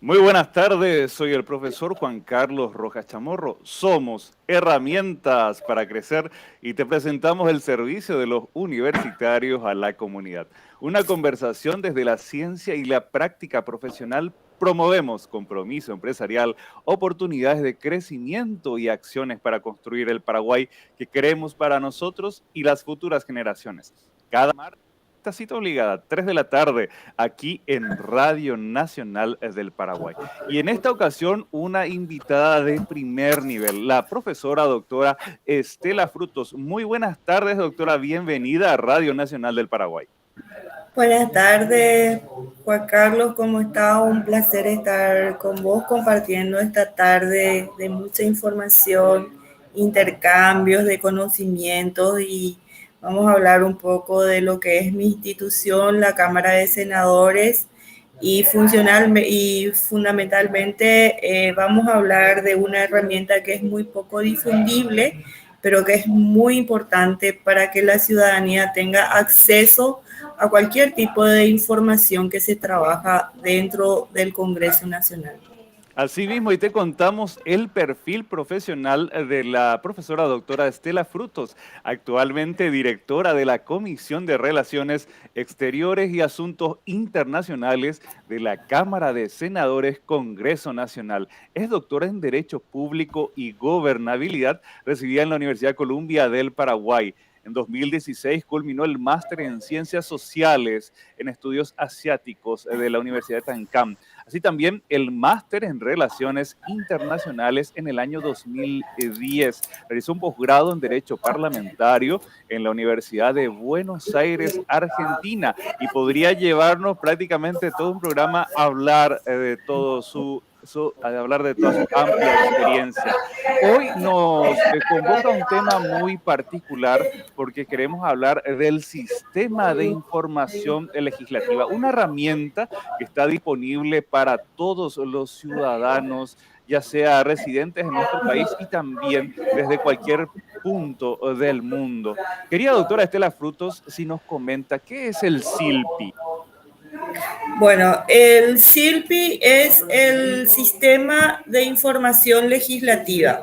Muy buenas tardes, soy el profesor Juan Carlos Rojas Chamorro. Somos herramientas para crecer y te presentamos el servicio de los universitarios a la comunidad. Una conversación desde la ciencia y la práctica profesional. Promovemos compromiso empresarial, oportunidades de crecimiento y acciones para construir el Paraguay que queremos para nosotros y las futuras generaciones. Cada martes, esta cita obligada, 3 de la tarde, aquí en Radio Nacional del Paraguay. Y en esta ocasión, una invitada de primer nivel, la profesora doctora Estela Frutos. Muy buenas tardes, doctora. Bienvenida a Radio Nacional del Paraguay. Buenas tardes, Juan Carlos, ¿cómo está? Un placer estar con vos compartiendo esta tarde de mucha información, intercambios de conocimientos y vamos a hablar un poco de lo que es mi institución, la Cámara de Senadores y fundamentalmente vamos a hablar de una herramienta que es muy poco difundible, pero que es muy importante para que la ciudadanía tenga acceso a cualquier tipo de información que se trabaja dentro del Congreso Nacional. Asimismo, y te contamos el perfil profesional de la profesora doctora Estela Frutos, actualmente directora de la Comisión de Relaciones Exteriores y Asuntos Internacionales de la Cámara de Senadores Congreso Nacional. Es doctora en Derecho Público y Gobernabilidad, recibida en la Universidad Columbia del Paraguay. En 2016 culminó el máster en Ciencias Sociales en Estudios Asiáticos de la Universidad de Tancam. Así también el máster en Relaciones Internacionales en el año 2010. Realizó un posgrado en Derecho Parlamentario en la Universidad de Buenos Aires, Argentina. Y podría llevarnos prácticamente todo un programa a hablar de todo a hablar de toda su amplia experiencia. Hoy nos convoca un tema muy particular porque queremos hablar del sistema de información legislativa, una herramienta que está disponible para todos los ciudadanos, ya sea residentes en nuestro país y también desde cualquier punto del mundo. Querida doctora Estela Frutos, si nos comenta, ¿qué es el SILPI? Bueno, el SILPI es el Sistema de Información Legislativa.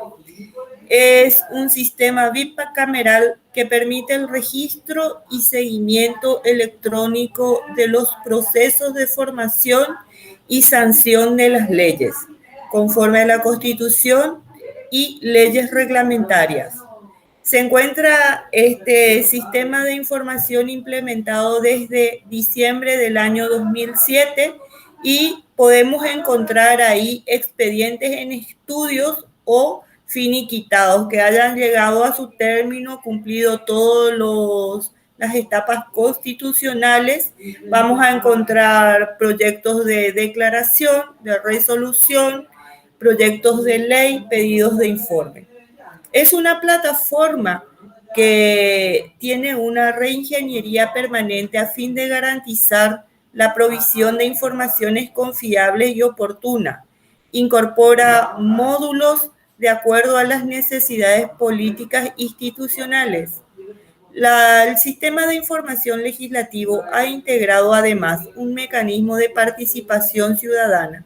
Es un sistema bicameral que permite el registro y seguimiento electrónico de los procesos de formación y sanción de las leyes, conforme a la Constitución y leyes reglamentarias. Se encuentra este sistema de información implementado desde diciembre del año 2007 y podemos encontrar ahí expedientes en estudios o finiquitados que hayan llegado a su término, cumplido todas las etapas constitucionales. Vamos a encontrar proyectos de declaración, de resolución, proyectos de ley, pedidos de informe. Es una plataforma que tiene una reingeniería permanente a fin de garantizar la provisión de informaciones confiables y oportunas. Incorpora módulos de acuerdo a las necesidades políticas institucionales. El sistema de información legislativo ha integrado además un mecanismo de participación ciudadana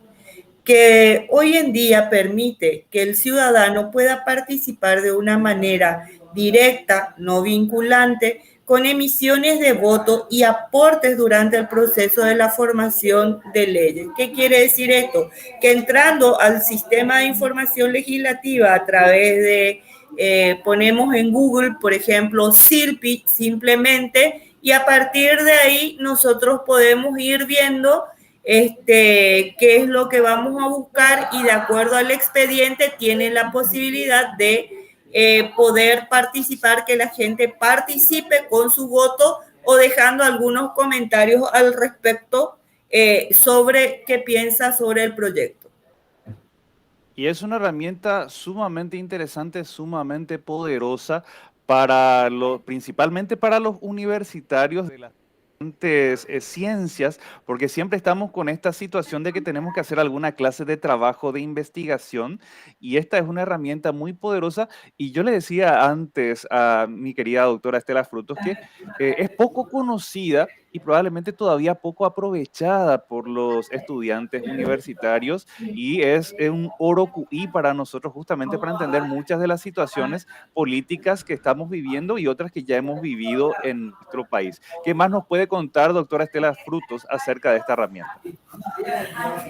que hoy en día permite que el ciudadano pueda participar de una manera directa, no vinculante, con emisiones de voto y aportes durante el proceso de la formación de leyes. ¿Qué quiere decir esto? Que entrando al sistema de información legislativa a través de, ponemos en Google, por ejemplo, SILPI simplemente, y a partir de ahí nosotros podemos ir viendo qué es lo que vamos a buscar y de acuerdo al expediente tiene la posibilidad de poder participar, que la gente participe con su voto o dejando algunos comentarios al respecto sobre qué piensa sobre el proyecto. Y es una herramienta sumamente interesante, sumamente poderosa principalmente para los universitarios de las diferentes ciencias, porque siempre estamos con esta situación de que tenemos que hacer alguna clase de trabajo de investigación y esta es una herramienta muy poderosa. Y yo le decía antes a mi querida doctora Estela Frutos que es poco conocida y probablemente todavía poco aprovechada por los estudiantes universitarios y es un oro QI para nosotros justamente para entender muchas de las situaciones políticas que estamos viviendo y otras que ya hemos vivido en nuestro país. ¿Qué más nos puede contar, doctora Estela Frutos, acerca de esta herramienta?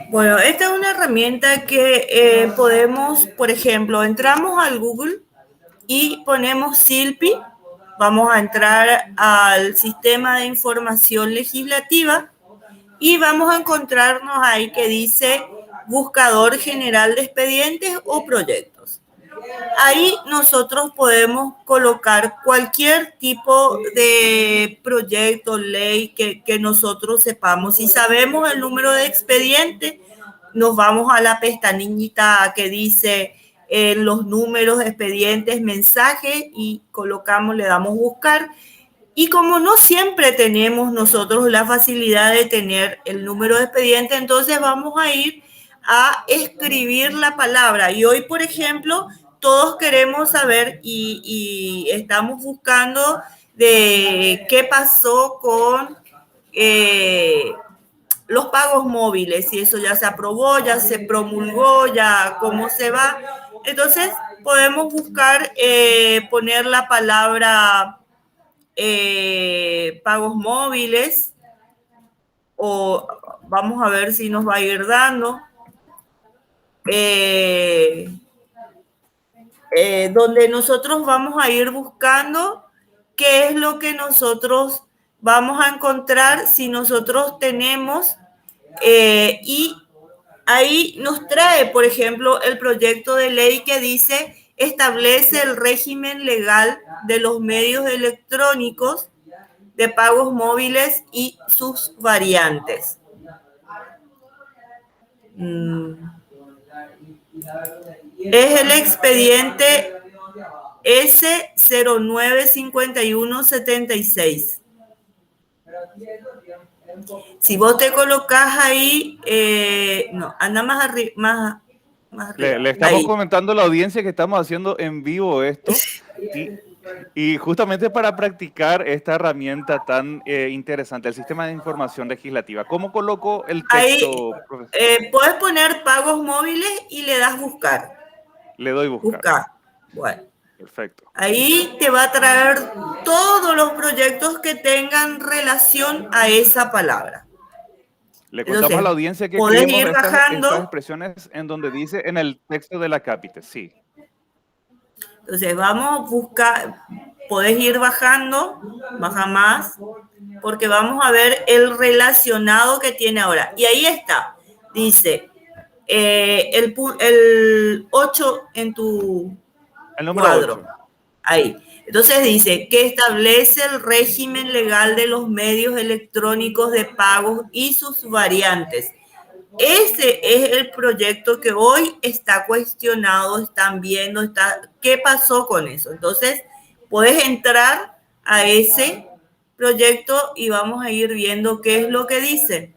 Bueno, esta es una herramienta que podemos, por ejemplo, entramos al Google y ponemos SILPI, vamos a entrar al sistema de información legislativa y vamos a encontrarnos ahí que dice buscador general de expedientes o proyectos. Ahí nosotros podemos colocar cualquier tipo de proyecto, ley que nosotros sepamos. Si sabemos el número de expediente, nos vamos a la pestañita que dice los números, expedientes, mensajes y colocamos, le damos buscar. Y como no siempre tenemos nosotros la facilidad de tener el número de expediente, entonces vamos a ir a escribir la palabra. Y hoy, por ejemplo, todos queremos saber y estamos buscando de qué pasó con los pagos móviles, si eso ya se aprobó, ya se promulgó, ya cómo se va. Entonces, podemos buscar, poner la palabra pagos móviles o vamos a ver si nos va a ir dando. Donde nosotros vamos a ir buscando qué es lo que nosotros vamos a encontrar si nosotros tenemos y ahí nos trae, por ejemplo, el proyecto de ley que dice establece el régimen legal de los medios electrónicos de pagos móviles y sus variantes. Es el expediente S095176. Si vos te colocás ahí, no, anda más arriba, más arriba. Le estamos Ahí. comentando a la audiencia que estamos haciendo en vivo esto y justamente para practicar esta herramienta tan interesante, el sistema de información legislativa. ¿Cómo coloco el texto, Ahí profesor? puedes poner pagos móviles y le das buscar. Le doy buscar. Buscar. Bueno. Perfecto. Ahí te va a traer todos los proyectos que tengan relación a esa palabra. Le contamos a la audiencia que podés escribimos ir bajando. estas expresiones en donde dice en el texto de la cápite, sí. Entonces vamos a buscar, podés ir bajando, baja más, porque vamos a ver el relacionado que tiene ahora. Y ahí está, dice el 8 en tu el número cuadro. 8. Ahí. Entonces dice que establece el régimen legal de los medios electrónicos de pagos y sus variantes. Ese es el proyecto que hoy está cuestionado, están viendo, ¿qué pasó con eso? Entonces, puedes entrar a ese proyecto y vamos a ir viendo qué es lo que dice.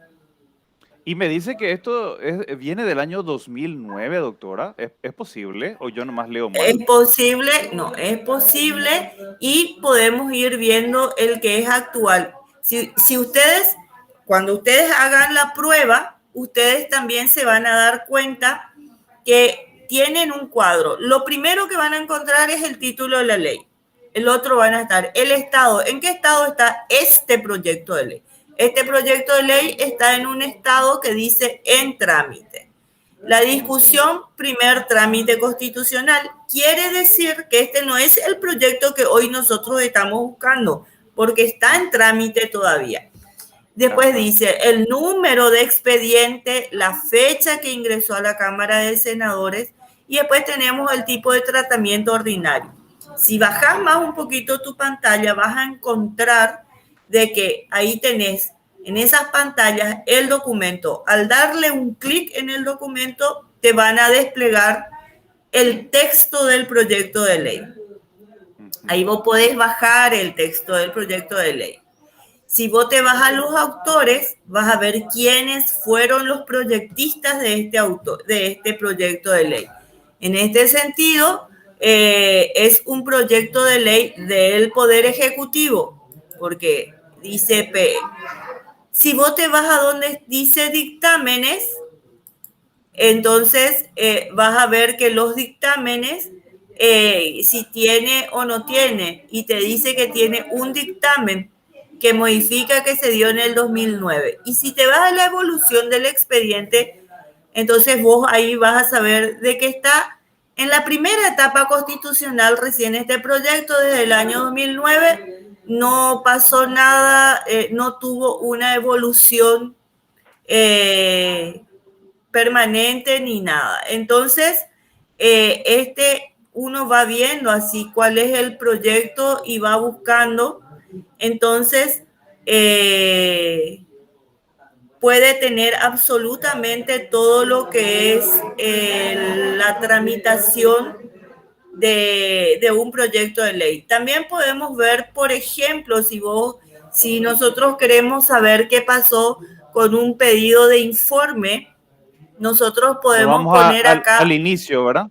Y me dice que esto viene del año 2009, doctora. ¿Es posible? ¿O yo nomás leo mal? Es posible, no, es posible y podemos ir viendo el que es actual. Si ustedes, cuando ustedes hagan la prueba, ustedes también se van a dar cuenta que tienen un cuadro. Lo primero que van a encontrar es el título de la ley. El otro van a estar el estado. ¿En qué estado está este proyecto de ley? Este proyecto de ley está en un estado que dice en trámite. La discusión, primer trámite constitucional, quiere decir que este no es el proyecto que hoy nosotros estamos buscando, porque está en trámite todavía. Después dice el número de expediente, la fecha que ingresó a la Cámara de Senadores y después tenemos el tipo de tratamiento ordinario. Si bajas más un poquito tu pantalla, vas a encontrar de que ahí tenés en esas pantallas el documento. Al darle un clic en el documento, te van a desplegar el texto del proyecto de ley. Ahí vos podés bajar el texto del proyecto de ley. Si vos te vas a los autores, vas a ver quiénes fueron los proyectistas de este proyecto de ley. En este sentido, es un proyecto de ley del Poder Ejecutivo, porque dice PE. Si vos te vas a donde dice dictámenes, entonces vas a ver que los dictámenes, si tiene o no tiene, y te dice que tiene un dictamen que modifica que se dio en el 2009. Y si te vas a la evolución del expediente, entonces vos ahí vas a saber de que está en la primera etapa constitucional recién este proyecto desde el año 2009, no pasó nada, no tuvo una evolución permanente ni nada. Entonces, uno va viendo así cuál es el proyecto y va buscando. Entonces, puede tener absolutamente todo lo que es la tramitación de un proyecto de ley. También podemos ver, por ejemplo, si nosotros queremos saber qué pasó con un pedido de informe, nosotros podemos poner acá al inicio, ¿verdad?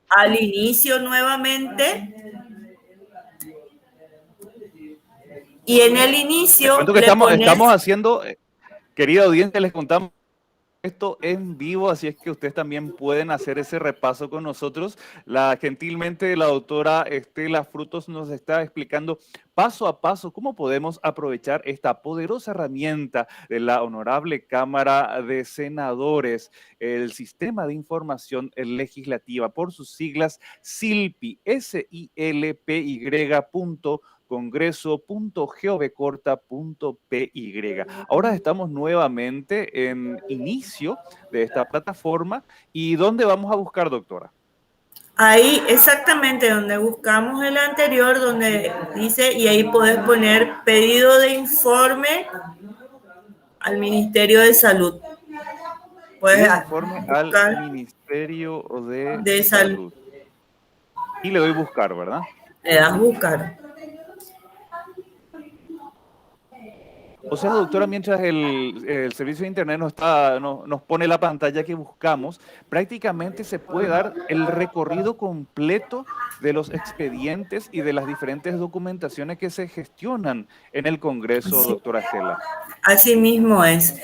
Al inicio nuevamente. Y en el inicio cuento que estamos haciendo, querida audiencia, les contamos esto en vivo, así es que ustedes también pueden hacer ese repaso con nosotros. Gentilmente la doctora Estela Frutos nos está explicando paso a paso cómo podemos aprovechar esta poderosa herramienta de la Honorable Cámara de Senadores, el Sistema de Información Legislativa, por sus siglas SILPI, congreso.govcorta.py. Ahora estamos nuevamente en inicio de esta plataforma. ¿Y dónde vamos a buscar, doctora? Ahí exactamente donde buscamos el anterior, donde dice, y ahí podés poner pedido de informe al Ministerio de Salud. Puedes informe al Ministerio de Salud. Y le doy buscar, ¿verdad? Le das buscar. O sea, doctora, mientras el servicio de internet nos pone la pantalla que buscamos, prácticamente se puede dar el recorrido completo de los expedientes y de las diferentes documentaciones que se gestionan en el Congreso, sí, doctora Estela. Así mismo es.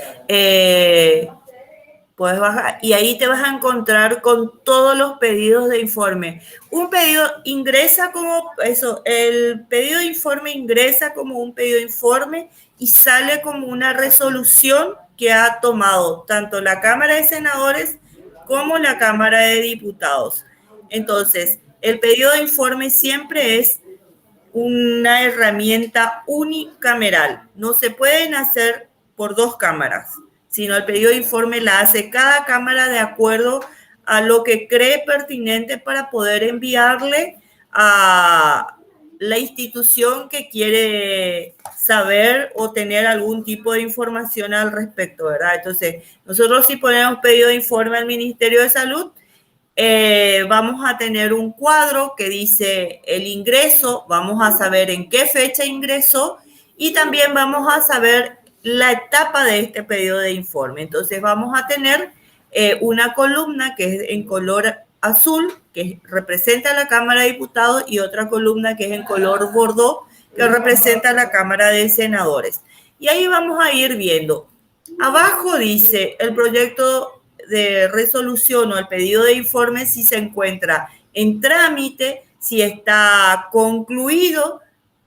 Puedes bajar y ahí te vas a encontrar con todos los pedidos de informe. Un pedido ingresa como eso, el pedido de informe ingresa como un pedido de informe y sale como una resolución que ha tomado tanto la Cámara de Senadores como la Cámara de Diputados. Entonces, el pedido de informe siempre es una herramienta unicameral. No se pueden hacer por dos cámaras, sino el pedido de informe la hace cada cámara de acuerdo a lo que cree pertinente para poder enviarle a la institución que quiere saber o tener algún tipo de información al respecto, ¿verdad? Entonces, nosotros si ponemos pedido de informe al Ministerio de Salud, vamos a tener un cuadro que dice el ingreso, vamos a saber en qué fecha ingresó y también vamos a saber la etapa de este pedido de informe. Entonces vamos a tener una columna que es en color azul, que representa a la Cámara de Diputados, y otra columna que es en color bordó, que representa a la Cámara de Senadores. Y ahí vamos a ir viendo. Abajo dice el proyecto de resolución o el pedido de informe si se encuentra en trámite, si está concluido,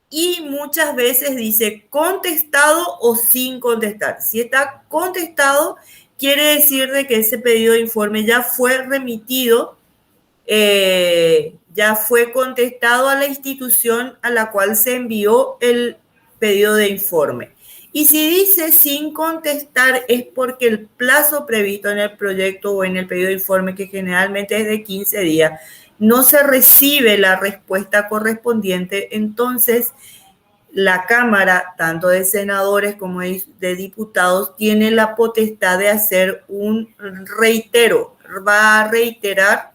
y muchas veces dice contestado o sin contestar. Si está contestado, quiere decir de que ese pedido de informe ya fue remitido, ya fue contestado a la institución a la cual se envió el pedido de informe. Y si dice sin contestar es porque el plazo previsto en el proyecto o en el pedido de informe, que generalmente es de 15 días, no se recibe la respuesta correspondiente. Entonces, la Cámara, tanto de senadores como de diputados, tiene la potestad de hacer un reitero. Va a reiterar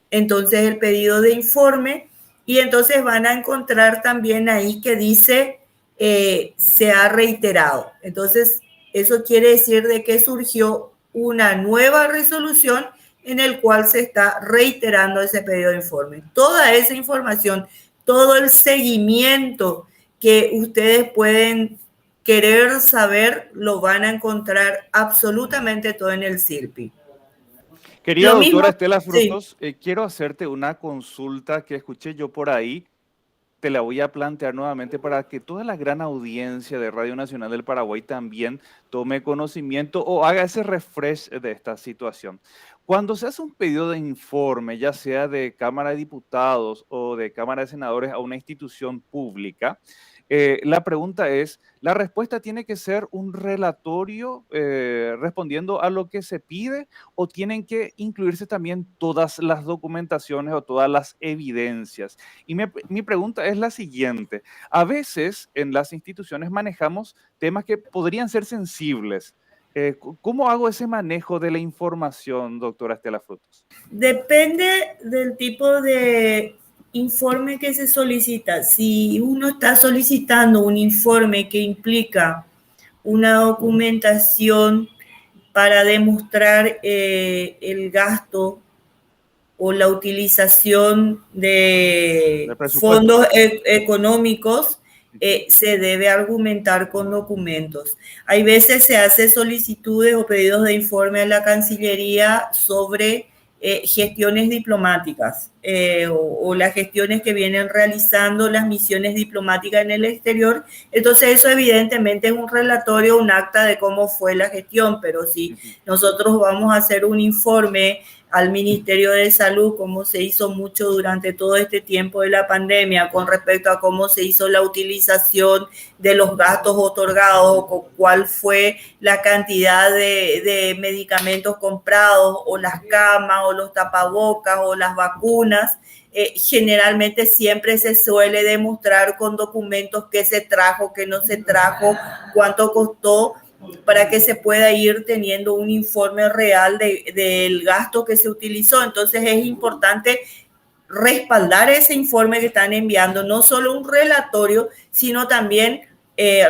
entonces el pedido de informe y entonces van a encontrar también ahí que dice se ha reiterado. Entonces, eso quiere decir de que surgió una nueva resolución en el cual se está reiterando ese pedido de informe. Toda esa información, todo el seguimiento que ustedes pueden querer saber, lo van a encontrar absolutamente todo en el CIRPI. Querida Lo doctora mismo, Estela sí. Frutos, quiero hacerte una consulta que escuché yo por ahí. Te la voy a plantear nuevamente para que toda la gran audiencia de Radio Nacional del Paraguay también tome conocimiento o haga ese refresh de esta situación. Cuando se hace un pedido de informe, ya sea de Cámara de Diputados o de Cámara de Senadores a una institución pública, la pregunta es, ¿la respuesta tiene que ser un relatorio respondiendo a lo que se pide o tienen que incluirse también todas las documentaciones o todas las evidencias? Y mi pregunta es la siguiente. A veces en las instituciones manejamos temas que podrían ser sensibles. ¿Cómo hago ese manejo de la información, doctora Estela Frutos? Depende del tipo de informe que se solicita. Si uno está solicitando un informe que implica una documentación para demostrar el gasto o la utilización ¿El de presupuesto? fondos económicos, se debe argumentar con documentos. Hay veces se hace solicitudes o pedidos de informe a la Cancillería sobre gestiones diplomáticas o las gestiones que vienen realizando las misiones diplomáticas en el exterior. Entonces eso evidentemente es un relatorio, un acta de cómo fue la gestión, pero si nosotros vamos a hacer un informe al Ministerio de Salud, como se hizo mucho durante todo este tiempo de la pandemia con respecto a cómo se hizo la utilización de los gastos otorgados o cuál fue la cantidad de medicamentos comprados o las camas o los tapabocas o las vacunas. Generalmente siempre se suele demostrar con documentos qué se trajo, qué no se trajo, cuánto costó, para que se pueda ir teniendo un informe real del gasto que se utilizó. Entonces es importante respaldar ese informe que están enviando, no solo un relatorio, sino también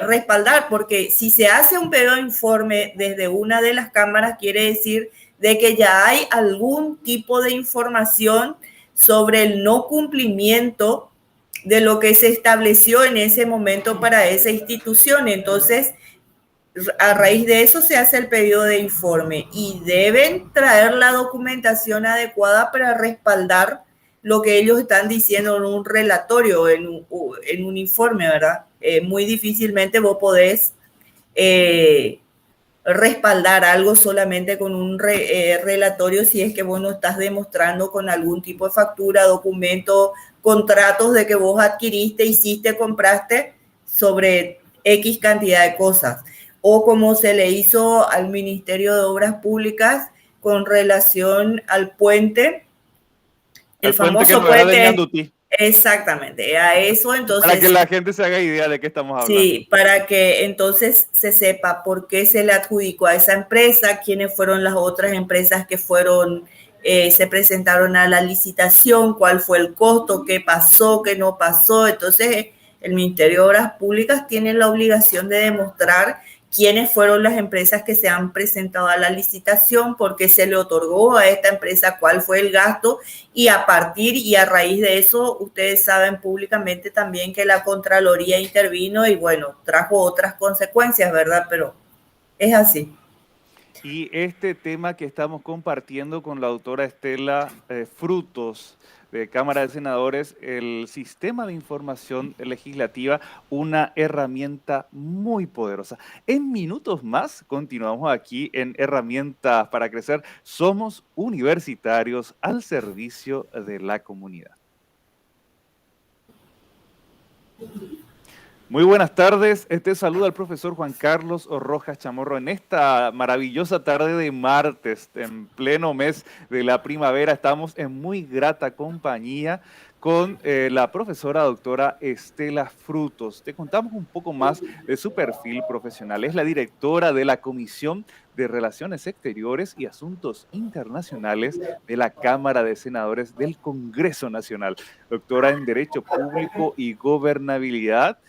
respaldar, porque si se hace un pedido de informe desde una de las cámaras, quiere decir de que ya hay algún tipo de información sobre el no cumplimiento de lo que se estableció en ese momento para esa institución. Entonces, a raíz de eso se hace el pedido de informe y deben traer la documentación adecuada para respaldar lo que ellos están diciendo en un relatorio, en un informe, ¿verdad? Muy difícilmente vos podés respaldar algo solamente con un relatorio si es que vos no estás demostrando con algún tipo de factura, documento, contratos de que vos adquiriste, hiciste, compraste sobre X cantidad de cosas. O como se le hizo al Ministerio de Obras Públicas con relación al puente, el Al puente que famoso no era de puente, Ñandutí, exactamente, a eso para que entonces. la gente se haga idea de qué estamos hablando. Sí, para que entonces se sepa por qué se le adjudicó a esa empresa, quiénes fueron las otras empresas que fueron, se presentaron a la licitación, cuál fue el costo, qué pasó, qué no pasó. Entonces, el Ministerio de Obras Públicas tiene la obligación de demostrar quiénes fueron las empresas que se han presentado a la licitación, por qué se le otorgó a esta empresa, cuál fue el gasto, y a partir y a raíz de eso, ustedes saben públicamente también que la Contraloría intervino y bueno, trajo otras consecuencias, ¿verdad? Pero es así. Y este tema que estamos compartiendo con la doctora Estela Frutos de Cámara de Senadores, el sistema de información legislativa, una herramienta muy poderosa. En minutos más continuamos aquí en Herramientas para Crecer. Somos universitarios al servicio de la comunidad. Muy buenas tardes, este saluda al profesor Juan Carlos Rojas Chamorro en esta maravillosa tarde de martes, en pleno mes de la primavera. Estamos en muy grata compañía con la profesora doctora Estela Frutos. Te contamos un poco más de su perfil profesional. Es la directora de la Comisión de Relaciones Exteriores y Asuntos Internacionales de la Cámara de Senadores del Congreso Nacional. Doctora en Derecho Público y Gobernabilidad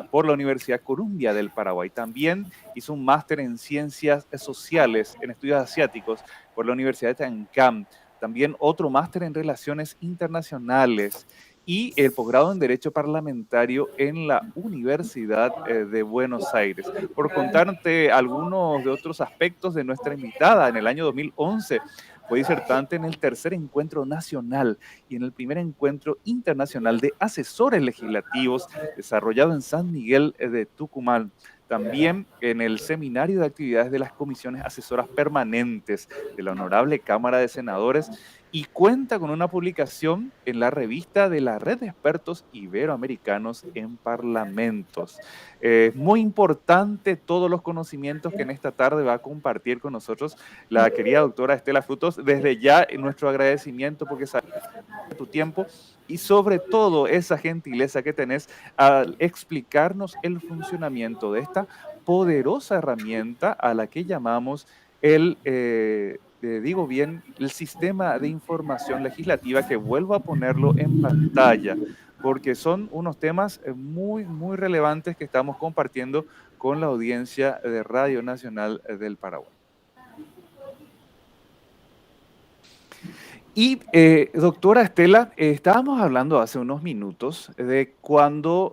por la Universidad Columbia del Paraguay. También hizo un máster en Ciencias Sociales en Estudios Asiáticos por la Universidad de Ancán. También otro máster en Relaciones Internacionales y el posgrado en Derecho Parlamentario en la Universidad de Buenos Aires. Por contarte algunos de otros aspectos de nuestra invitada, en el año 2011 fue disertante en el tercer encuentro nacional y en el primer encuentro internacional de asesores legislativos desarrollado en San Miguel de Tucumán. También en el seminario de actividades de las comisiones asesoras permanentes de la Honorable Cámara de Senadores y cuenta con una publicación en la revista de la Red de Expertos Iberoamericanos en Parlamentos. Es muy importante todos los conocimientos que en esta tarde va a compartir con nosotros la querida doctora Estela Frutos. Desde ya nuestro agradecimiento porque sabe tu tiempo y sobre todo esa gentileza que tenés al explicarnos el funcionamiento de esta poderosa herramienta a la que llamamos digo bien, el sistema de información legislativa, que vuelvo a ponerlo en pantalla, porque son unos temas muy, muy relevantes que estamos compartiendo con la audiencia de Radio Nacional del Paraguay. Y doctora Estela, estábamos hablando hace unos minutos de cuando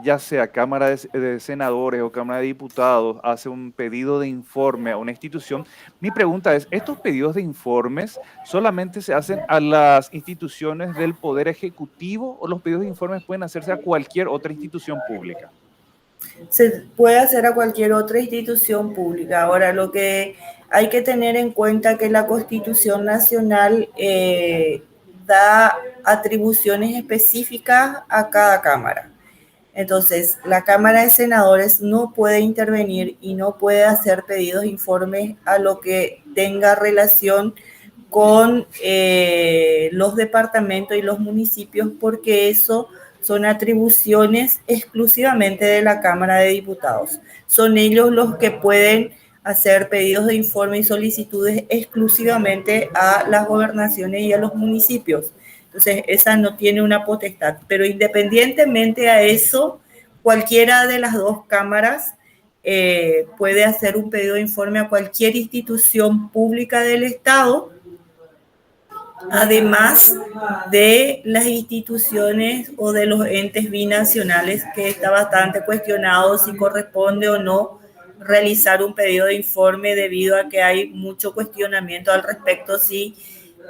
ya sea Cámara de Senadores o Cámara de Diputados hace un pedido de informe a una institución. Mi pregunta es, ¿estos pedidos de informes solamente se hacen a las instituciones del Poder Ejecutivo o los pedidos de informes pueden hacerse a cualquier otra institución pública? Se puede hacer a cualquier otra institución pública. Ahora, lo que hay que tener en cuenta que la Constitución Nacional da atribuciones específicas a cada Cámara. Entonces, la Cámara de Senadores no puede intervenir y no puede hacer pedidos de informes a lo que tenga relación con los departamentos y los municipios, porque eso son atribuciones exclusivamente de la Cámara de Diputados. Son ellos los que pueden hacer pedidos de informe y solicitudes exclusivamente a las gobernaciones y a los municipios. Entonces, esa no tiene una potestad. Pero independientemente a eso, cualquiera de las dos cámaras puede hacer un pedido de informe a cualquier institución pública del Estado, además de las instituciones o de los entes binacionales, que está bastante cuestionado si corresponde o no realizar un pedido de informe, debido a que hay mucho cuestionamiento al respecto si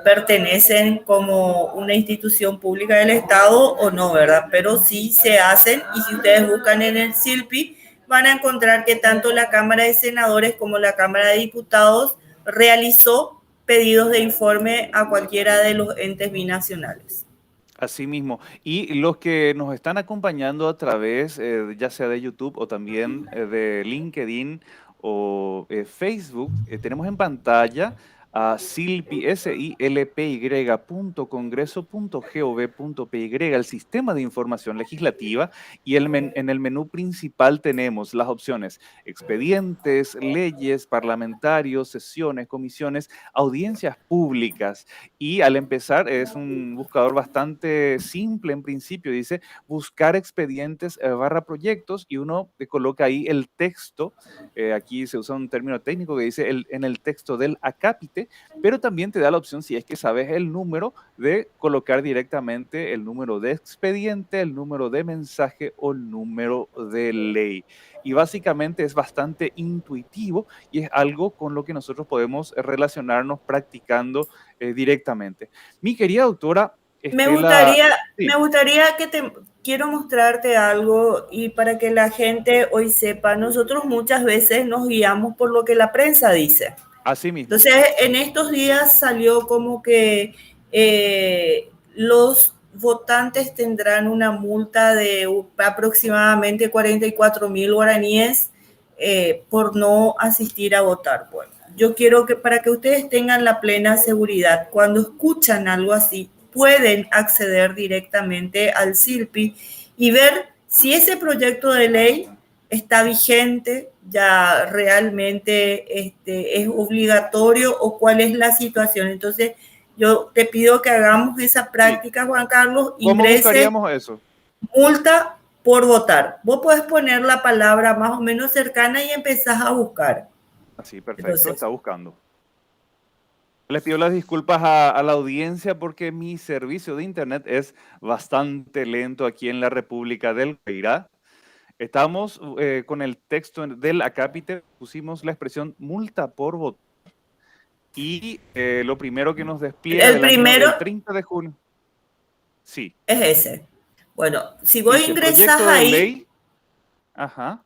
pertenecen como una institución pública del Estado o no, ¿verdad? Pero sí se hacen, y si ustedes buscan en el SILPI van a encontrar que tanto la Cámara de Senadores como la Cámara de Diputados realizó pedidos de informe a cualquiera de los entes binacionales. Así mismo. Y los que nos están acompañando a través, ya sea de YouTube o también de LinkedIn o Facebook, tenemos en pantalla a silpi, silpy.congreso.gov.py, el sistema de información legislativa, y en el menú principal tenemos las opciones expedientes, leyes, parlamentarios, sesiones, comisiones, audiencias públicas. Y al empezar es un buscador bastante simple en principio, dice buscar expedientes barra proyectos, y uno coloca ahí el texto, aquí se usa un término técnico que dice en el texto del acápite, pero también te da la opción, si es que sabes el número, de colocar directamente el número de expediente, el número de mensaje o el número de ley. Y básicamente es bastante intuitivo y es algo con lo que nosotros podemos relacionarnos practicando directamente. Mi querida doctora Estela... Me gustaría quiero mostrarte algo, y para que la gente hoy sepa, nosotros muchas veces nos guiamos por lo que la prensa dice. Así mismo. Entonces, en estos días salió como que los votantes tendrán una multa de aproximadamente 44.000 guaraníes por no asistir a votar. Bueno, yo quiero que para que ustedes tengan la plena seguridad, cuando escuchan algo así, pueden acceder directamente al SILPI y ver si ese proyecto de ley está vigente, ya realmente es obligatorio, o cuál es la situación. Entonces, yo te pido que hagamos esa práctica, sí. Juan Carlos. ¿Cómo buscaríamos eso? Multa por votar. Vos podés poner la palabra más o menos cercana y empezás a buscar. Así, perfecto. Entonces, está buscando. Les pido las disculpas a la audiencia porque mi servicio de internet es bastante lento aquí en la República del Guairá. Estamos con el texto del acápite, pusimos la expresión multa por voto y lo primero que nos despliega El del año primero del 30 de junio. Sí, es ese. Bueno, si vos dice ingresás proyecto de ahí, ley. Ajá.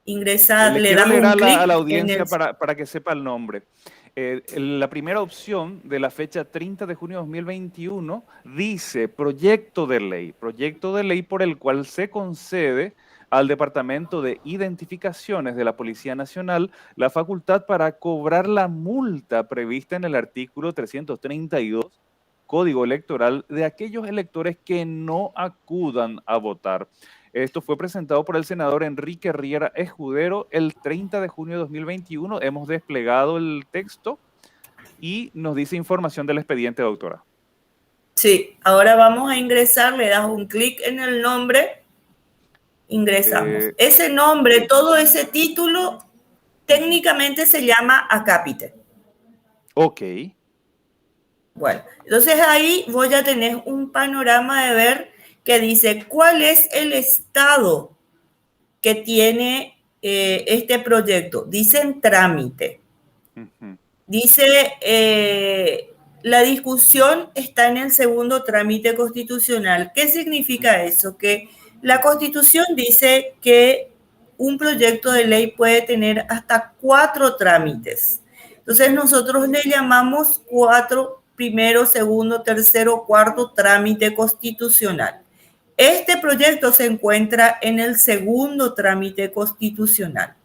ingresás, Le le quiero das leer un a la clic en el... audiencia para que sepa el nombre. La primera opción de la fecha 30 de junio de 2021 dice proyecto de ley por el cual se concede al Departamento de Identificaciones de la Policía Nacional la facultad para cobrar la multa prevista en el artículo 332 Código Electoral de aquellos electores que no acudan a votar. Esto fue presentado por el senador Enrique Riera Escudero el 30 de junio de 2021. Hemos desplegado el texto y nos dice información del expediente, doctora. Sí, ahora vamos a ingresar, le das un clic en el nombre, ingresamos. Ese nombre, todo ese título, técnicamente se llama acápite. Ok. Bueno, entonces ahí voy a tener un panorama de ver que dice cuál es el estado que tiene este proyecto. Dice en trámite. Dice, la discusión está en el segundo trámite constitucional. ¿Qué significa eso? Que la Constitución dice que un proyecto de ley puede tener hasta 4 trámites. Entonces nosotros le llamamos 4, primero, segundo, tercero, cuarto trámite constitucional. Este proyecto se encuentra en el segundo trámite constitucional.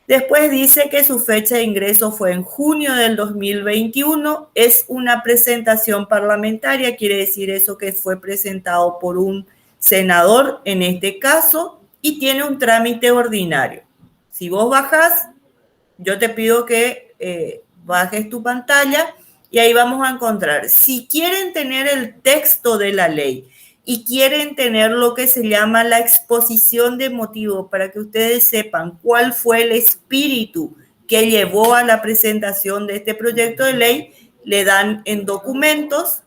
Después dice que su fecha de ingreso fue en junio del 2021. Es una presentación parlamentaria, quiere decir eso que fue presentado por un senador en este caso y tiene un trámite ordinario. Si vos bajás, yo te pido que bajes tu pantalla y ahí vamos a encontrar. Si quieren tener el texto de la ley y quieren tener lo que se llama la exposición de motivos para que ustedes sepan cuál fue el espíritu que llevó a la presentación de este proyecto de ley, le dan en documentos,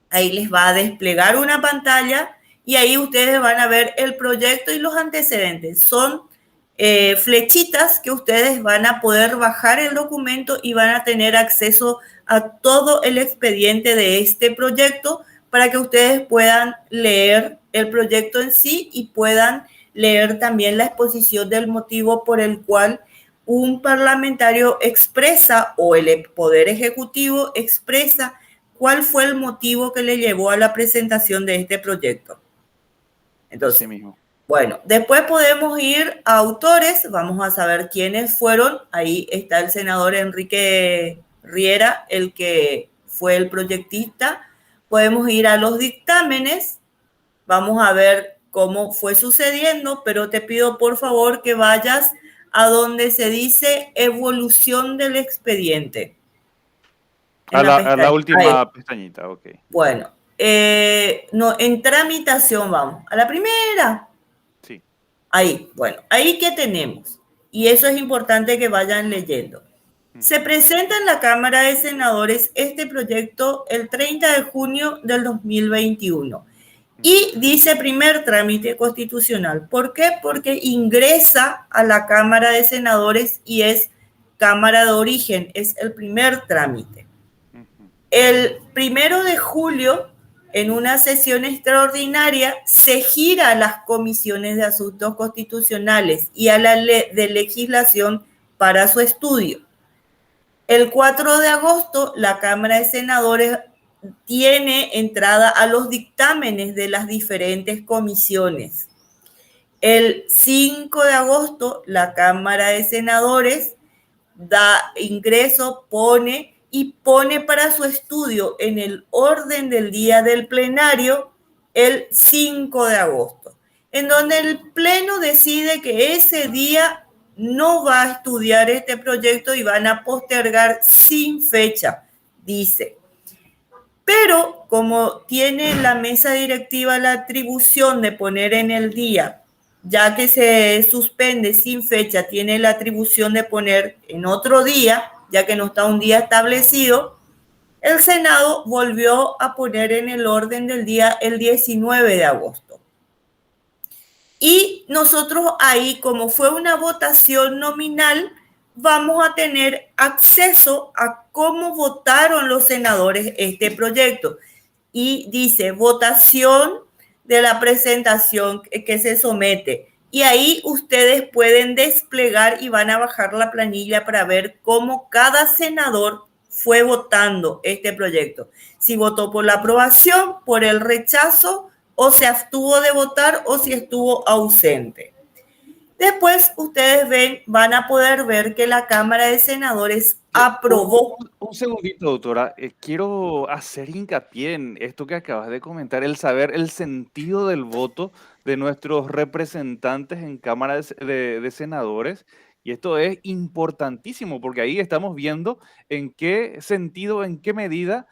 ahí les va a desplegar una pantalla y ahí ustedes van a ver el proyecto y los antecedentes. Son flechitas que ustedes van a poder bajar el documento y van a tener acceso a todo el expediente de este proyecto para que ustedes puedan leer el proyecto en sí y puedan leer también la exposición del motivo por el cual un parlamentario expresa o el Poder Ejecutivo expresa cuál fue el motivo que le llevó a la presentación de este proyecto. Entonces, bueno, después podemos ir a autores, vamos a saber quiénes fueron. Ahí está el senador Enrique Riera, el que fue el proyectista. Podemos ir a los dictámenes, vamos a ver cómo fue sucediendo, pero te pido por favor que vayas a donde se dice evolución del expediente. A la última pestañita, ok. Bueno, no, en tramitación vamos. A la primera. Sí. Ahí, bueno, ahí que tenemos. Y eso es importante que vayan leyendo. Se presenta en la Cámara de Senadores este proyecto el 30 de junio del 2021 y dice primer trámite constitucional. ¿Por qué? Porque ingresa a la Cámara de Senadores y es Cámara de Origen, es el primer trámite. El 1 de julio, en una sesión extraordinaria, se gira a las comisiones de asuntos constitucionales y a la ley de legislación para su estudio. El 4 de agosto, la Cámara de Senadores tiene entrada a los dictámenes de las diferentes comisiones. El 5 de agosto, la Cámara de Senadores da ingreso, pone para su estudio en el orden del día del plenario el 5 de agosto, en donde el pleno decide que ese día no va a estudiar este proyecto y van a postergar sin fecha, dice. Pero como tiene la mesa directiva la atribución de poner en el día, ya que se suspende sin fecha, tiene la atribución de poner en otro día, ya que no está un día establecido, el Senado volvió a poner en el orden del día el 19 de agosto. Y nosotros ahí, como fue una votación nominal, vamos a tener acceso a cómo votaron los senadores este proyecto. Y dice, votación de la presentación que se somete. Y ahí ustedes pueden desplegar y van a bajar la planilla para ver cómo cada senador fue votando este proyecto. Si votó por la aprobación, por el rechazo, o se abstuvo de votar o si estuvo ausente. Después ustedes van a poder ver que la Cámara de Senadores aprobó. Un segundito, doctora. Quiero hacer hincapié en esto que acabas de comentar, el saber el sentido del voto de nuestros representantes en Cámara de Senadores. Y esto es importantísimo porque ahí estamos viendo en qué sentido, en qué medida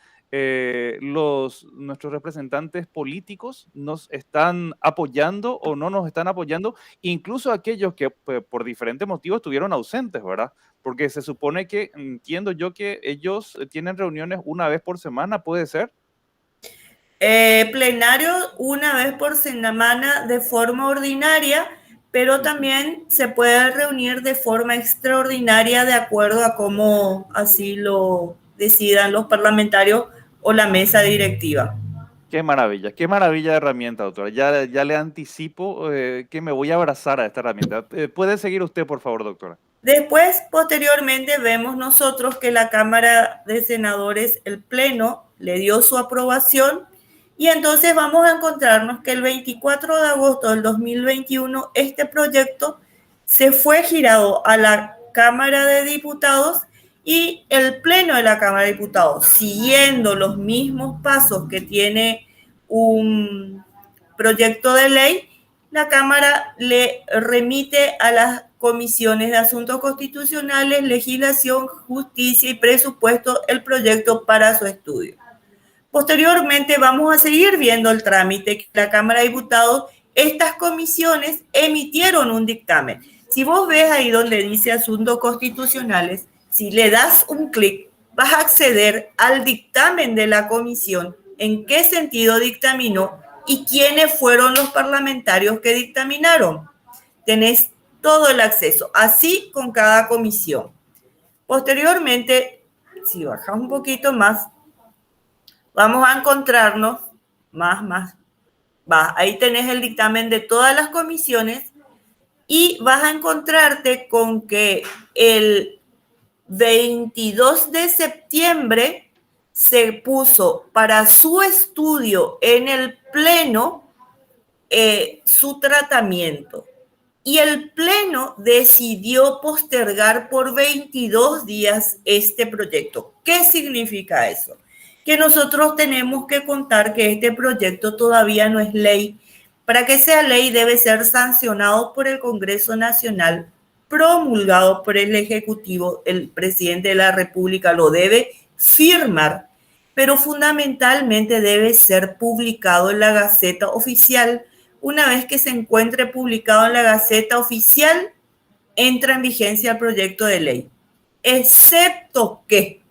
nuestros representantes políticos nos están apoyando o no nos están apoyando, incluso aquellos que por diferentes motivos estuvieron ausentes, ¿verdad? Porque se supone que, entiendo yo que ellos tienen reuniones una vez por semana, ¿puede ser? Plenario una vez por semana de forma ordinaria, pero también se puede reunir de forma extraordinaria de acuerdo a cómo así lo decidan los parlamentarios o la mesa directiva. Qué maravilla de herramienta, doctora. Ya le anticipo que me voy a abrazar a esta herramienta. ¿Puede seguir usted, por favor, doctora? Después, posteriormente, vemos nosotros que la Cámara de Senadores, el Pleno, le dio su aprobación y entonces vamos a encontrarnos que el 24 de agosto del 2021 este proyecto se fue girado a la Cámara de Diputados y el Pleno de la Cámara de Diputados, siguiendo los mismos pasos que tiene un proyecto de ley, la Cámara le remite a las comisiones de asuntos constitucionales, legislación, justicia y presupuesto el proyecto para su estudio. Posteriormente vamos a seguir viendo el trámite que la Cámara de Diputados, estas comisiones emitieron un dictamen. Si vos ves ahí donde dice asuntos constitucionales, si le das un clic, vas a acceder al dictamen de la comisión, en qué sentido dictaminó y quiénes fueron los parlamentarios que dictaminaron. Tenés todo el acceso, así con cada comisión. Posteriormente, si bajas un poquito más, vamos a encontrarnos ahí tenés el dictamen de todas las comisiones y vas a encontrarte con que el 22 de septiembre se puso para su estudio en el Pleno su tratamiento. Y el Pleno decidió postergar por 22 días este proyecto. ¿Qué significa eso? Que nosotros tenemos que contar que este proyecto todavía no es ley. Para que sea ley debe ser sancionado por el Congreso Nacional, promulgado por el Ejecutivo, el presidente de la República lo debe firmar, pero fundamentalmente debe ser publicado en la Gaceta Oficial. Una vez que se encuentre publicado en la Gaceta Oficial, entra en vigencia el proyecto de ley, excepto que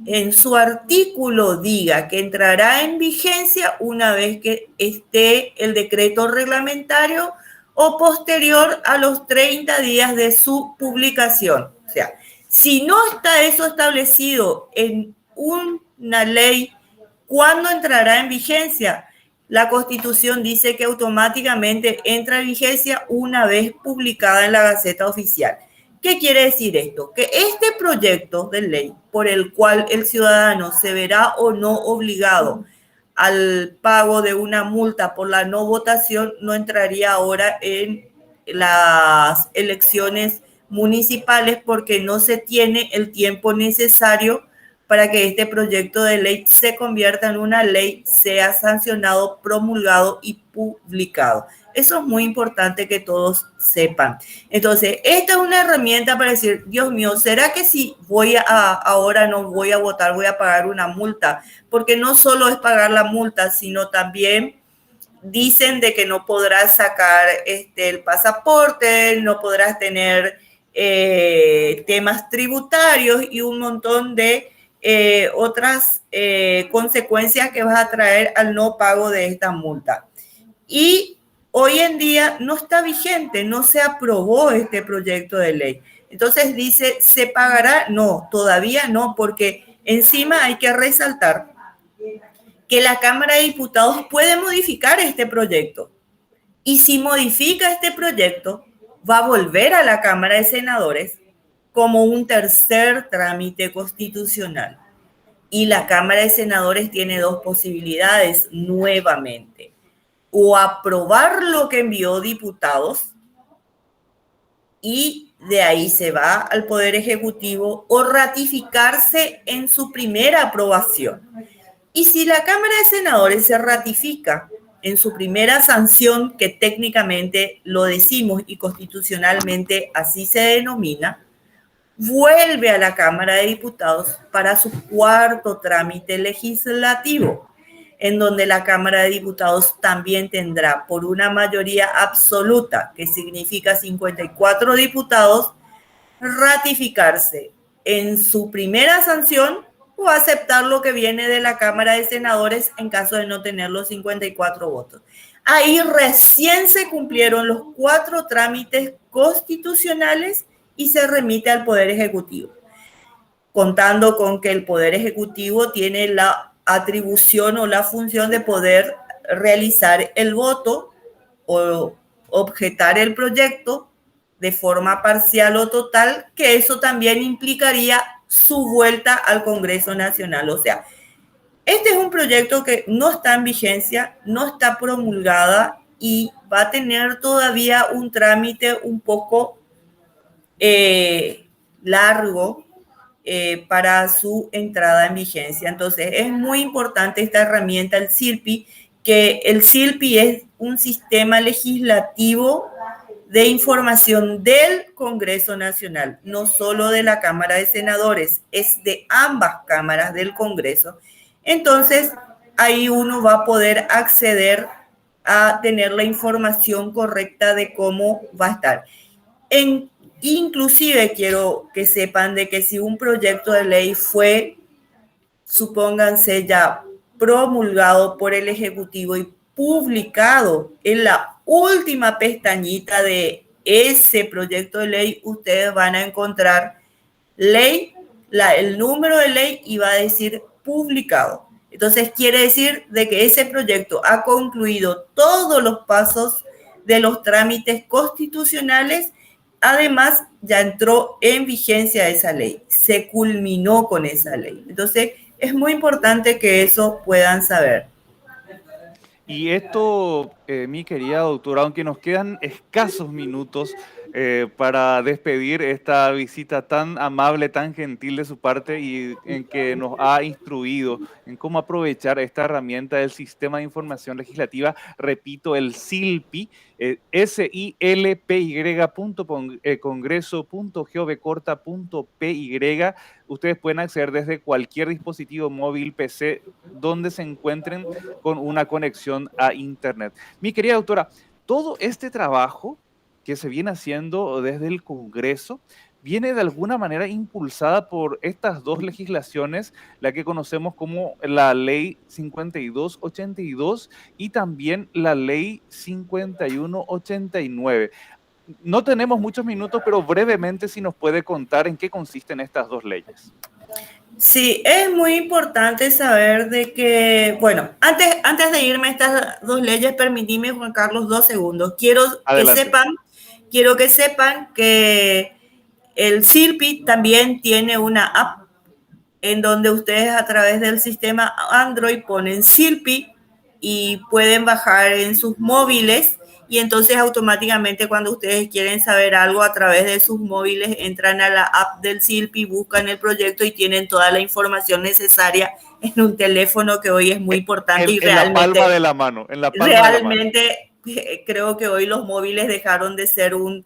en su artículo diga que entrará en vigencia una vez que esté el decreto reglamentario o posterior a los 30 días de su publicación. O sea, si no está eso establecido en una ley, ¿cuándo entrará en vigencia? La Constitución dice que automáticamente entra en vigencia una vez publicada en la Gaceta Oficial. ¿Qué quiere decir esto? Que este proyecto de ley por el cual el ciudadano se verá o no obligado al pago de una multa por la no votación no entraría ahora en las elecciones municipales porque no se tiene el tiempo necesario para que este proyecto de ley se convierta en una ley, sea sancionado, promulgado y publicado. Eso es muy importante que todos sepan. Entonces, esta es una herramienta para decir, Dios mío, ¿será que si ahora no voy a votar, voy a pagar una multa? Porque no solo es pagar la multa, sino también dicen de que no podrás sacar el pasaporte, no podrás tener temas tributarios y un montón de otras consecuencias que vas a traer al no pago de esta multa. Y hoy en día no está vigente, no se aprobó este proyecto de ley. Entonces dice, ¿se pagará? No, todavía no, porque encima hay que resaltar que la Cámara de Diputados puede modificar este proyecto. Y si modifica este proyecto, va a volver a la Cámara de Senadores como un tercer trámite constitucional. Y la Cámara de Senadores tiene dos posibilidades nuevamente. O aprobar lo que envió diputados y de ahí se va al Poder Ejecutivo, o ratificarse en su primera aprobación. Y si la Cámara de Senadores se ratifica en su primera sanción, que técnicamente lo decimos y constitucionalmente así se denomina, vuelve a la Cámara de Diputados para su cuarto trámite legislativo, en donde la Cámara de Diputados también tendrá por una mayoría absoluta, que significa 54 diputados, ratificarse en su primera sanción o aceptar lo que viene de la Cámara de Senadores en caso de no tener los 54 votos. Ahí recién se cumplieron los 4 trámites constitucionales y se remite al Poder Ejecutivo, contando con que el Poder Ejecutivo tiene la atribución o la función de poder realizar el voto o objetar el proyecto de forma parcial o total, que eso también implicaría su vuelta al Congreso Nacional. O sea, este es un proyecto que no está en vigencia, no está promulgada y va a tener todavía un trámite un poco largo para su entrada en vigencia. Entonces, es muy importante esta herramienta, el SILPI, que el SILPI es un sistema legislativo de información del Congreso Nacional, no solo de la Cámara de Senadores, es de ambas cámaras del Congreso. Entonces, ahí uno va a poder acceder a tener la información correcta de cómo va a estar. Inclusive quiero que sepan de que si un proyecto de ley fue, supónganse, ya promulgado por el Ejecutivo y publicado en la última pestañita de ese proyecto de ley, ustedes van a encontrar ley, el número de ley y va a decir publicado. Entonces quiere decir de que ese proyecto ha concluido todos los pasos de los trámites constitucionales. Además, ya entró en vigencia esa ley, se culminó con esa ley. Entonces, es muy importante que eso puedan saber. Y esto, mi querida doctora, aunque nos quedan escasos minutos para despedir esta visita tan amable, tan gentil de su parte y en que nos ha instruido en cómo aprovechar esta herramienta del Sistema de Información Legislativa, repito, el SILPI, silpy.congreso.gov.py. Ustedes pueden acceder desde cualquier dispositivo móvil, PC, donde se encuentren con una conexión a Internet. Mi querida doctora, todo este trabajo que se viene haciendo desde el Congreso viene de alguna manera impulsada por estas dos legislaciones, la que conocemos como la Ley 5282 y también la Ley 5189. No tenemos muchos minutos, pero brevemente si nos puede contar en qué consisten estas dos leyes. Sí, es muy importante saber de que, bueno, antes de irme a estas dos leyes, permitime, Juan Carlos, 2 segundos. Quiero que sepan que el SILPI también tiene una app en donde ustedes a través del sistema Android ponen SILPI y pueden bajar en sus móviles, y entonces automáticamente cuando ustedes quieren saber algo a través de sus móviles entran a la app del SILPI, buscan el proyecto y tienen toda la información necesaria en un teléfono, que hoy es muy importante. Y realmente, la palma de la mano. Realmente creo que hoy los móviles dejaron de ser un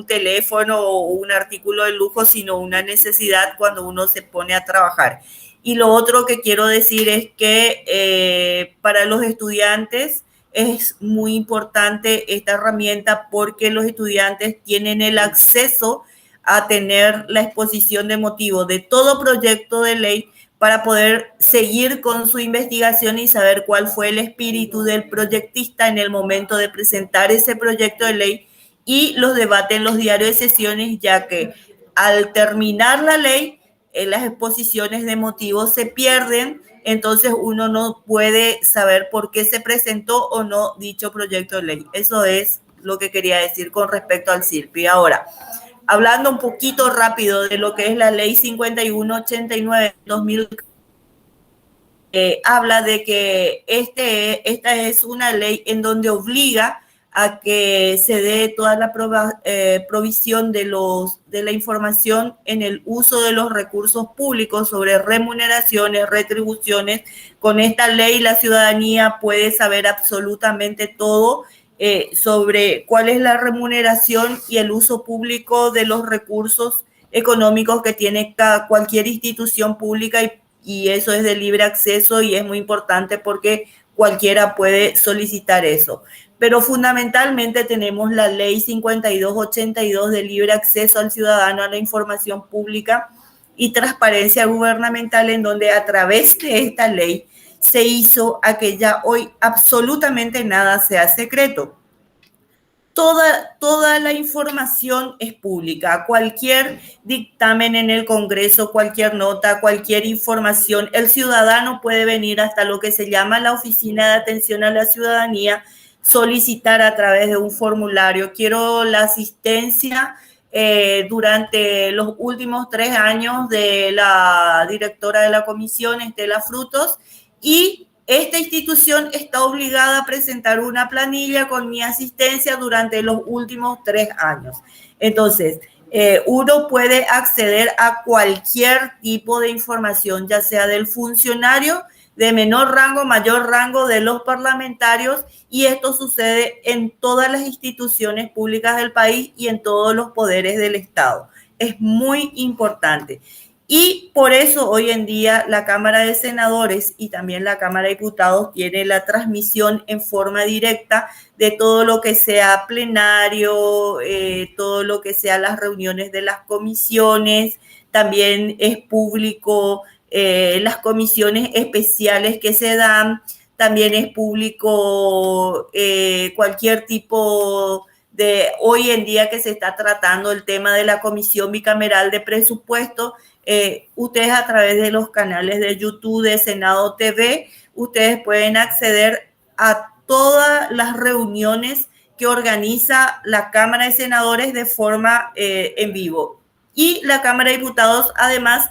teléfono o un artículo de lujo, sino una necesidad cuando uno se pone a trabajar. Y lo otro que quiero decir es que para los estudiantes es muy importante esta herramienta, porque los estudiantes tienen el acceso a tener la exposición de motivos de todo proyecto de ley para poder seguir con su investigación y saber cuál fue el espíritu del proyectista en el momento de presentar ese proyecto de ley y los debates en los diarios de sesiones, ya que al terminar la ley, las exposiciones de motivos se pierden, entonces uno no puede saber por qué se presentó o no dicho proyecto de ley. Eso es lo que quería decir con respecto al CIRPI. Ahora, hablando un poquito rápido de lo que es la ley 5189 2000, habla de que esta es una ley en donde obliga a que se dé toda la provisión de la información en el uso de los recursos públicos sobre remuneraciones, retribuciones. Con esta ley la ciudadanía puede saber absolutamente todo sobre cuál es la remuneración y el uso público de los recursos económicos que tiene cualquier institución pública y eso es de libre acceso y es muy importante porque cualquiera puede solicitar eso. Pero fundamentalmente tenemos la ley 5282 de libre acceso al ciudadano a la información pública y transparencia gubernamental, en donde a través de esta ley se hizo a que ya hoy absolutamente nada sea secreto. Toda la información es pública. Cualquier dictamen en el Congreso, cualquier nota, cualquier información, el ciudadano puede venir hasta lo que se llama la Oficina de Atención a la Ciudadanía, solicitar a través de un formulario. Quiero la asistencia durante los últimos 3 años de la directora de la comisión, Estela Frutos, y esta institución está obligada a presentar una planilla con mi asistencia durante los últimos 3 años. Entonces, uno puede acceder a cualquier tipo de información, ya sea del funcionario, de menor rango, mayor rango, de los parlamentarios, y esto sucede en todas las instituciones públicas del país y en todos los poderes del Estado. Es muy importante. Y por eso hoy en día la Cámara de Senadores y también la Cámara de Diputados tiene la transmisión en forma directa de todo lo que sea plenario, todo lo que sea las reuniones de las comisiones. También es público las comisiones especiales que se dan. También es público cualquier tipo de, hoy en día que se está tratando el tema de la Comisión Bicameral de Presupuesto. Ustedes a través de los canales de YouTube de Senado TV, ustedes pueden acceder a todas las reuniones que organiza la Cámara de Senadores de forma en vivo. Y la Cámara de Diputados además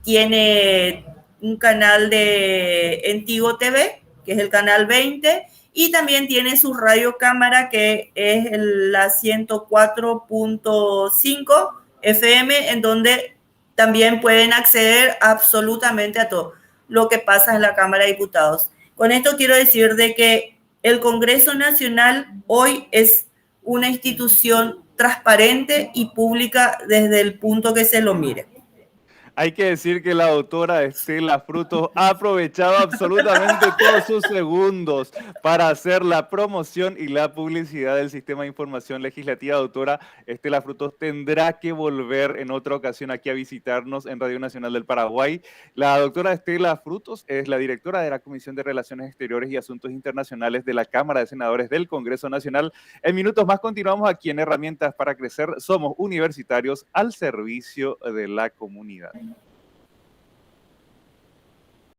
tiene un canal de Tigo TV, que es el canal 20, y también tiene su radio cámara, que es la 104.5 FM, en donde también pueden acceder absolutamente a todo lo que pasa en la Cámara de Diputados. Con esto quiero decir de que el Congreso Nacional hoy es una institución transparente y pública desde el punto que se lo mire. Hay que decir que la doctora Estela Frutos ha aprovechado absolutamente todos sus segundos para hacer la promoción y la publicidad del Sistema de Información Legislativa. Doctora Estela Frutos tendrá que volver en otra ocasión aquí a visitarnos en Radio Nacional del Paraguay. La doctora Estela Frutos es la directora de la Comisión de Relaciones Exteriores y Asuntos Internacionales de la Cámara de Senadores del Congreso Nacional. En minutos más continuamos aquí en Herramientas para Crecer. Somos universitarios al servicio de la comunidad.